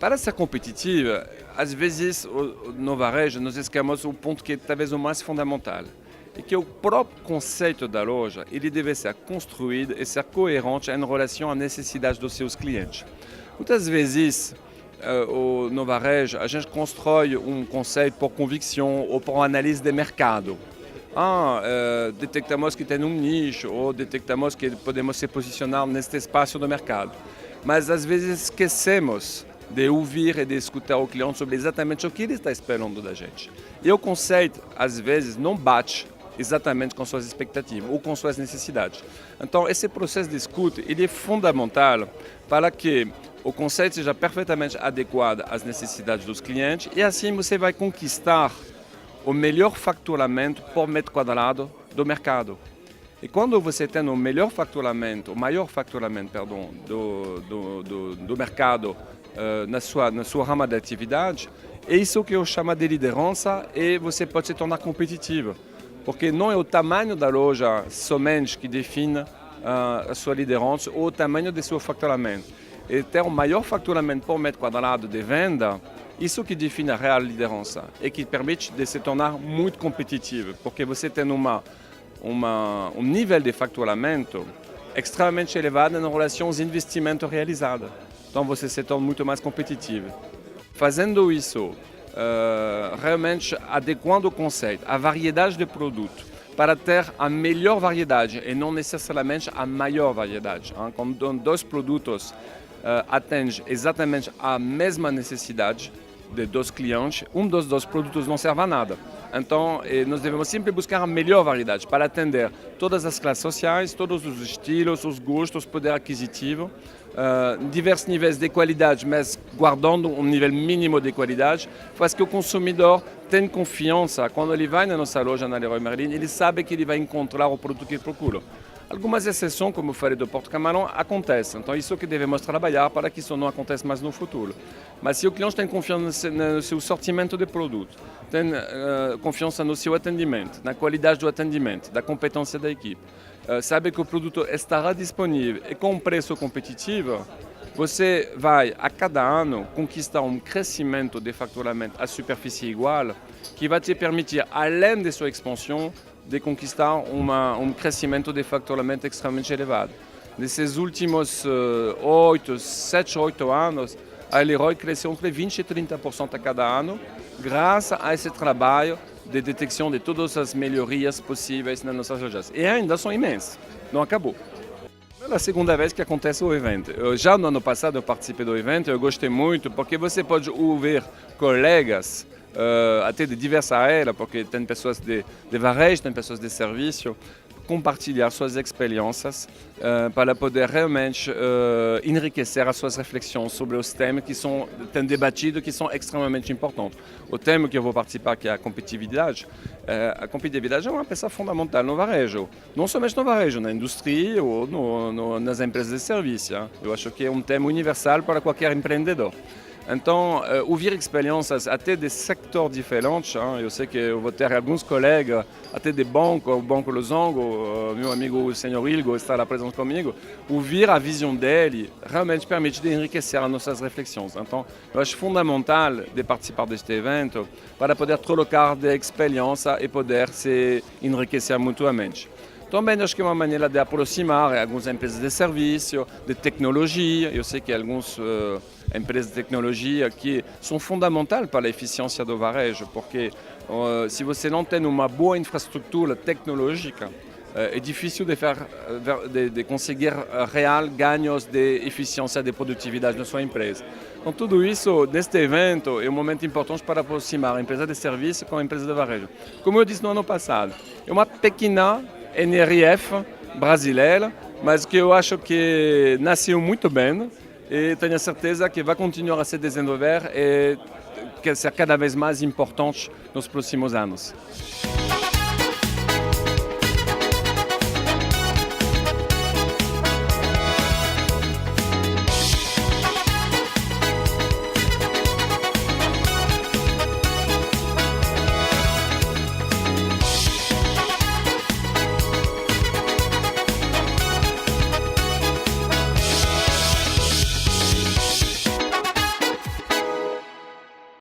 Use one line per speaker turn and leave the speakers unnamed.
Para ser competitiva, às vezes no varejo nós esquecemos o ponto que talvez o mais fundamental, é que o próprio conceito da loja ele deve ser construído e ser coerente em relação à necessidade dos seus clientes. Muitas vezes, no varejo, a gente constrói um conceito por convicção ou por análise de mercado. Detectamos que tem um nicho ou detectamos que podemos se posicionar neste espaço do mercado. Mas às vezes esquecemos de ouvir e de escutar o cliente sobre exatamente o que ele está esperando da gente. E o conceito, às vezes, não bate exatamente com suas expectativas ou com suas necessidades. Então, esse processo de escuta ele é fundamental para que o conceito seja perfeitamente adequado às necessidades dos clientes e assim você vai conquistar o melhor faturamento por metro quadrado do mercado. E quando você tem o melhor faturamento, o maior faturamento, perdão, do mercado na sua rama de atividade, é isso que eu chamo de liderança e você pode se tornar competitivo. Porque não é o tamanho da loja somente que define a sua liderança ou o tamanho do seu faturamento. E ter o maior faturamento por metro quadrado de venda, isso que define a real liderança e que permite de se tornar muito competitivo. Porque você tem um nível de faturamento extremamente elevado em relação aos investimentos realizados. Então você se torna muito mais competitivo. Fazendo isso, realmente adequando o conceito, a variedade de produtos, para ter a melhor variedade e não necessariamente a maior variedade. Quando dois produtos atendem exatamente a mesma necessidade de dois clientes, dos dois produtos não serve a nada. Então, nós devemos sempre buscar a melhor variedade para atender todas as classes sociais, todos os estilos, os gostos, poder aquisitivo, diversos níveis de qualidade, mas guardando um nível mínimo de qualidade, faz que o consumidor tenha confiança. Quando ele vai na nossa loja na Leroy Merlin, ele sabe que ele vai encontrar o produto que ele procura. Algumas exceções, como eu falei do Porto Camarão, acontecem. Então, isso que devemos trabalhar para que isso não aconteça mais no futuro. Mas se o cliente tem confiança no seu sortimento de produtos, tem confiança no seu atendimento, na qualidade do atendimento, da competência da equipe, sabe que o produto estará disponível e com um preço competitivo, você vai, a cada ano, conquistar um crescimento de faturamento à superfície igual, que vai te permitir, além de sua expansão, de conquistar um crescimento de faturamento extremamente elevado. Nesses últimos 7, 8 anos, a Leroy cresceu entre 20% e 30% a cada ano, graças a esse trabalho de detecção de todas as melhorias possíveis nas nossas lojas. E ainda são imensas, não acabou. É a segunda vez que acontece o evento. Já no ano passado eu participei do evento, eu gostei muito, porque você pode ouvir colegas até de diversas áreas, porque tem pessoas de varejo, tem pessoas de serviço, compartilhar suas experiências para poder realmente enriquecer as suas reflexões sobre os temas que têm debatido, que são extremamente importantes. O tema que eu vou participar, que é a competitividade é uma peça fundamental no varejo, não somente no varejo, na indústria ou nas empresas de serviço. Eu acho que é um tema universal para qualquer empreendedor. Então, ouvir experiências até de setores diferentes, eu sei que eu vou ter alguns colegas, até de bancos, o Banco Losango, meu amigo o Sr. Ilgo está lá presente comigo, ouvir a visão dele realmente permite de enriquecer as nossas reflexões. Então, eu acho fundamental de participar deste evento para poder trocar de experiência e poder se enriquecer mutuamente. Também acho que é uma maneira de aproximar algumas empresas de serviço, de tecnologia. Eu sei que algumas empresas de tecnologia que são fundamentais para a eficiência do varejo, porque se você não tem uma boa infraestrutura tecnológica, é difícil de conseguir real ganhos de eficiência, de produtividade na sua empresa. Então, tudo isso, neste evento, é um momento importante para aproximar a empresa de serviço com a empresa de varejo. Como eu disse no ano passado, é uma pequena NRF brasileira, mas que eu acho que nasceu muito bem e tenho certeza que vai continuar a se desenvolver e que ser cada vez mais importante nos próximos anos.